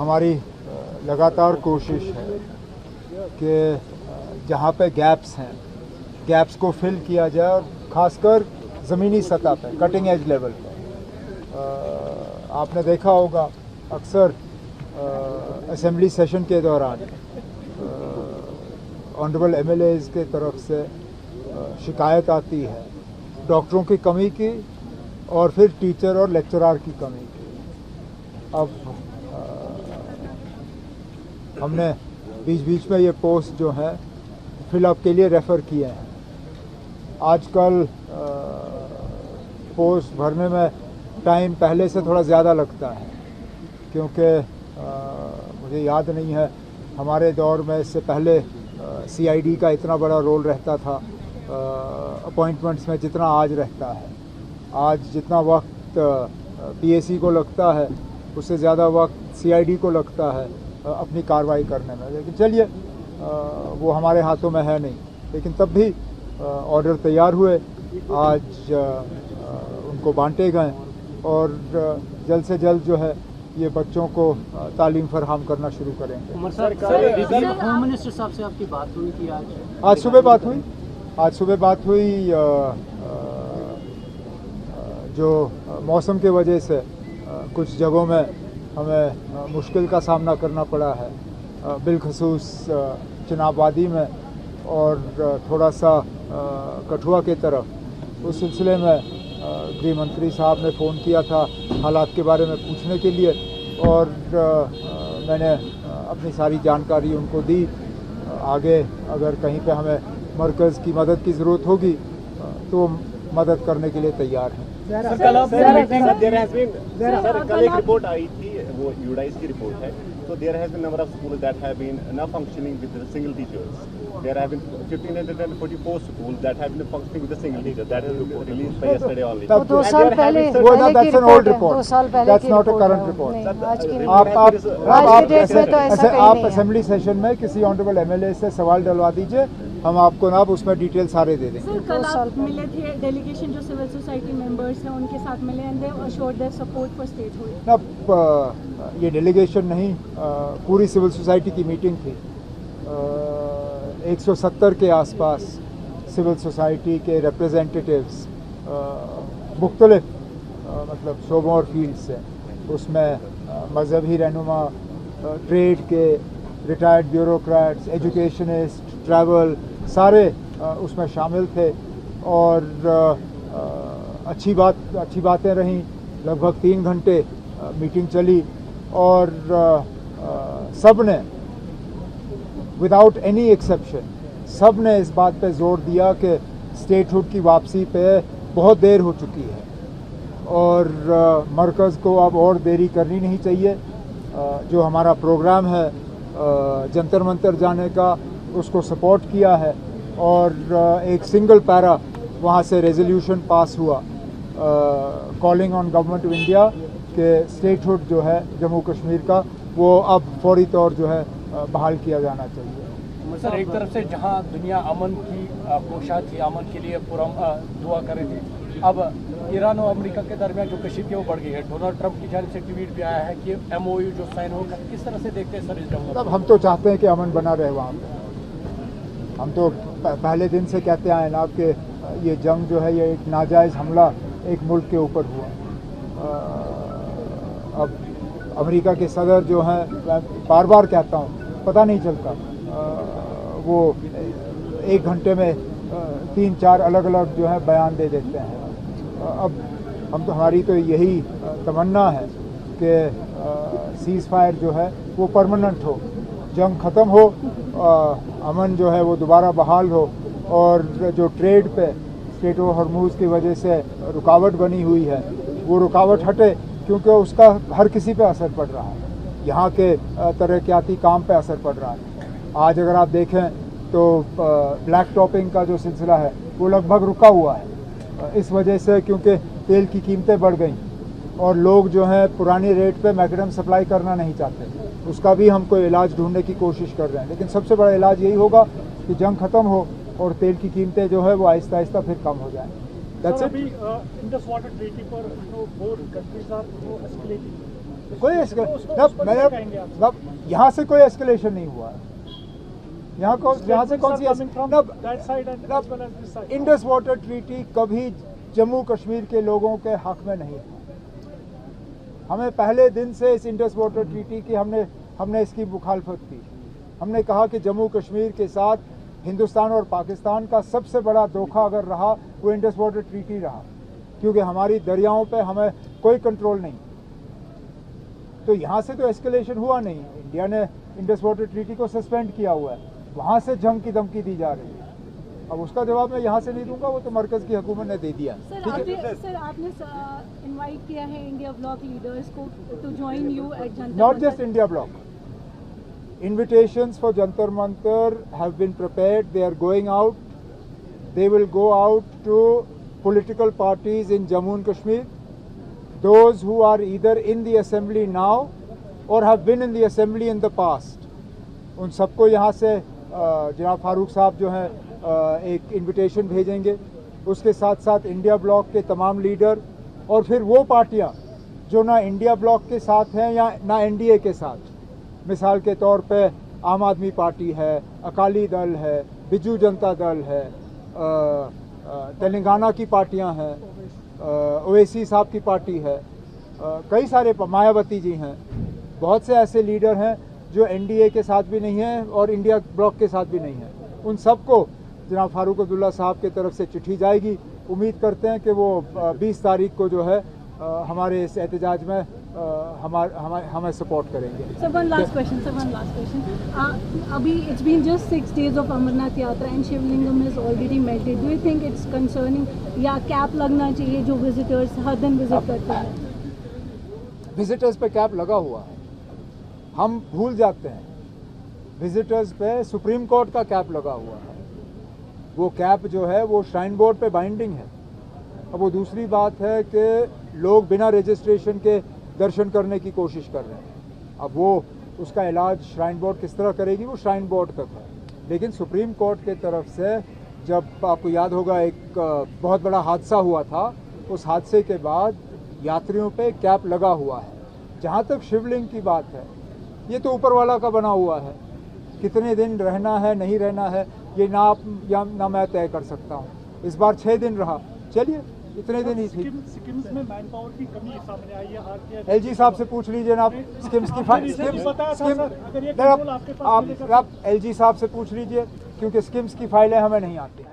हमारी लगातार कोशिश है कि जहाँ पे गैप्स हैं, गैप्स को फिल किया जाए और ख़ासकर ज़मीनी सतह पे, कटिंग एज लेवल पे। आपने देखा होगा अक्सर असेंबली सेशन के दौरान ऑनरेबल एमएलएज के तरफ से शिकायत आती है डॉक्टरों की कमी की और फिर टीचर और लेक्चरार की कमी की। अब हमने बीच बीच में ये पोस्ट जो है फिलअप के लिए रेफ़र किए हैं। आजकल पोस्ट भरने में टाइम पहले से थोड़ा ज़्यादा लगता है, क्योंकि मुझे याद नहीं है हमारे दौर में इससे पहले सीआईडी का इतना बड़ा रोल रहता था अपॉइंटमेंट्स में जितना आज रहता है। आज जितना वक्त पीएसी को लगता है उससे ज़्यादा वक्त सीआईडी को लगता है अपनी कार्रवाई करने में। लेकिन चलिए वो हमारे हाथों में है नहीं, लेकिन तब भी ऑर्डर तैयार हुए, आज उनको बांटे गए और जल्द से जल्द जो है ये बच्चों को तालीम फराहम करना शुरू करेंगे। होम मिनिस्टर साहब से आपकी बात हुई थी आज सुबह बात हुई। आज सुबह बात हुई। जो मौसम की वजह से कुछ जगहों में हमें मुश्किल का सामना करना पड़ा है, बिलखसूस चिनाब वादी में और थोड़ा सा कठुआ के तरफ। उस सिलसिले में गृह मंत्री साहब ने फ़ोन किया था हालात के बारे में पूछने के लिए और मैंने अपनी सारी जानकारी उनको दी। आगे अगर कहीं पे हमें मरकज़ की मदद की ज़रूरत होगी तो मदद करने के लिए तैयार हैं। कल एक रिपोर्ट आई थी, वो यूडाइस की रिपोर्ट है, तो there has been number of schools that have been not functioning with single teachers. There have been 1544 schools that have been functioning with single teacher. That is released by yesterday only. 2 साल पहले की report, 2 साल पहले that's not a current report. आप assembly session में किसी honourable MLA से सवाल डलवा दीजिए, हम आपको ना उसमें डिटेल सारे दे देंगे। सर, कल आप मिले थे डेलीगेशन जो सिविल सोसाइटी मेंबर्स हैं उनके साथ मिले and they assured their support for statehood. अब ये डेलीगेशन नहीं, पूरी सिविल सोसाइटी की मीटिंग थी। 170 के आसपास सिविल सोसाइटी के रिप्रेजेंटेटिव्स मुख्तलिफ मतलब शोबों और फील्ड से, उसमें मजहबी रहनुमा, ट्रेड के, रिटायर्ड ब्यूरोक्रेट्स, एजुकेशनिस्ट, ट्रैवल, सारे उसमें शामिल थे और अच्छी बातें रहीं। लगभग 3 घंटे मीटिंग चली और सब ने विदाउट एनी एक्सेप्शन सब ने इस बात पे जोर दिया कि स्टेटहुड की वापसी पे बहुत देर हो चुकी है और मरकज़ को अब और देरी करनी नहीं चाहिए। जो हमारा प्रोग्राम है जंतर मंतर जाने का, उसको सपोर्ट किया है और एक सिंगल पैरा वहाँ से रेजोल्यूशन पास हुआ calling on government of India के स्टेटहुड जो है जम्मू कश्मीर का वो अब फौरी तौर जो है बहाल किया जाना चाहिए। सर, एक तरफ से जहां दुनिया अमन की कोशा थी, अमन के लिए पूरा दुआ कर रही थी, अब ईरान और अमेरिका के दरमियान जो कशीदगी वो बढ़ गई है। डोनाल्ड ट्रंप की जानिब से ट्वीट भी आया है कि MOU जो साइन होगा, किस तरह से देखते हैं सर इस जंग? अब हम तो चाहते हैं कि अमन बना रहे वहाँ पर। हम तो पहले दिन से कहते आए ना कि ये जंग जो है ये एक नाजायज़ हमला एक मुल्क के ऊपर हुआ। अब अमेरिका के सदर जो हैं, बार बार कहता हूँ, पता नहीं चलता वो 1 घंटे में 3-4 अलग अलग जो है बयान दे देते हैं। अब हमारी तो यही तमन्ना है कि सीज़ फायर जो है वो परमानेंट हो, जंग ख़त्म हो, अमन जो है वो दोबारा बहाल हो और जो ट्रेड पे स्ट्रेट ऑफ हॉर्मूज़ की वजह से रुकावट बनी हुई है वो रुकावट हटे, क्योंकि उसका हर किसी पे असर पड़ रहा है। यहाँ के तरक्याती काम पे असर पड़ रहा है। आज अगर आप देखें तो ब्लैक टॉपिंग का जो सिलसिला है वो लगभग रुका हुआ है इस वजह से, क्योंकि तेल की कीमतें बढ़ गई और लोग जो हैं पुरानी रेट पे मैक्सिमम सप्लाई करना नहीं चाहते। उसका भी हम कोई इलाज ढूंढने की कोशिश कर रहे हैं, लेकिन सबसे बड़ा इलाज यही होगा कि जंग ख़त्म हो और तेल की कीमतें जो है वो आहिस्ता आहिस्ता फिर कम हो जाएँ। That's it. Indus water treaty पर 4 countries are escalating कोई यहाँ से कोई एस्केलेशन नहीं हुआ है। यहाँ से कौन सी इंडस वाटर ट्रीटी कभी जम्मू कश्मीर के लोगों के हक में नहीं था। हमें पहले दिन से इस इंडस वाटर ट्रीटी की हमने इसकी मुखालफत की। हमने कहा कि जम्मू कश्मीर के साथ हिंदुस्तान और पाकिस्तान का सबसे बड़ा धोखा अगर रहा वो इंडस वाटर ट्रीटी रहा, क्योंकि हमारी दरियाओं पे हमें कोई कंट्रोल नहीं। तो यहाँ से तो एस्केलेशन हुआ नहीं। इंडिया ने इंडस वाटर ट्रीटी को सस्पेंड किया हुआ है, वहाँ से जंग की धमकी दी जा रही है। अब उसका जवाब मैं यहाँ से नहीं दूंगा, वो तो मरकज़ की हुकूमत ने दे दिया। सर आपने इनवाइट किया है इंडिया ब्लॉक लीडर्स को to join you at Jantar. Not just India block, invitations for Jantar Mantar have been prepared. They are going out. They will go out to political parties in Jammu and Kashmir, those who are either in the assembly now or have been in the assembly in the past. उन सबको यहाँ से जनाब फारूक साहब जो हैं एक invitation भेजेंगे। उसके साथ साथ इंडिया ब्लॉक के तमाम लीडर और फिर वो पार्टियाँ जो ना इंडिया ब्लॉक के साथ हैं या ना एनडीए के साथ। मिसाल के तौर पे आम आदमी पार्टी है, अकाली दल है, बिजू जनता दल है, तेलंगाना की पार्टियां हैं, ओवैसी साहब की पार्टी है, कई सारे मायावती जी हैं। बहुत से ऐसे लीडर हैं जो एनडीए के साथ भी नहीं हैं और इंडिया ब्लॉक के साथ भी नहीं हैं। उन सबको जनाब फारूक अब्दुल्ला साहब की तरफ से चिट्ठी जाएगी। उम्मीद करते हैं कि वो 20 तारीख को जो है हमारे इस एहतजाज में हमें सपोर्ट करेंगे। Sir one last question. अभी it's been just 6 days of Amarnath Yatra and Shivlingam is already melted. Do you think it's concerning या कैप लगना चाहिए जो विजिटर्स हर दिन विजिट करते हैं? विजिटर्स पे कैप लगा हुआ है, हम भूल जाते हैं। विजिटर्स पे सुप्रीम कोर्ट का कैप लगा हुआ है। वो कैप जो है वो श्राइन बोर्ड पे बाइंडिंग है। अब वो दूसरी बात है कि लोग बिना रजिस्ट्रेशन के दर्शन करने की कोशिश कर रहे हैं। अब वो उसका इलाज श्राइन बोर्ड किस तरह करेगी वो श्राइन बोर्ड तक है। लेकिन सुप्रीम कोर्ट के तरफ से जब आपको याद होगा एक बहुत बड़ा हादसा हुआ था, उस हादसे के बाद यात्रियों पे कैप लगा हुआ है। जहाँ तक शिवलिंग की बात है, ये तो ऊपर वाला का बना हुआ है। कितने दिन रहना है नहीं रहना है ये ना मैं तय कर सकता हूँ। इस बार 6 दिन रहा, चलिए इतने दिन ही थी। स्किम्स में मैन पावर की कमी सामने आई है। एलजी साहब से पूछ लीजिए ना आप। स्किम्स की आप एलजी साहब से पूछ लीजिए, क्योंकि स्किम्स की फाइलें हमें नहीं आती।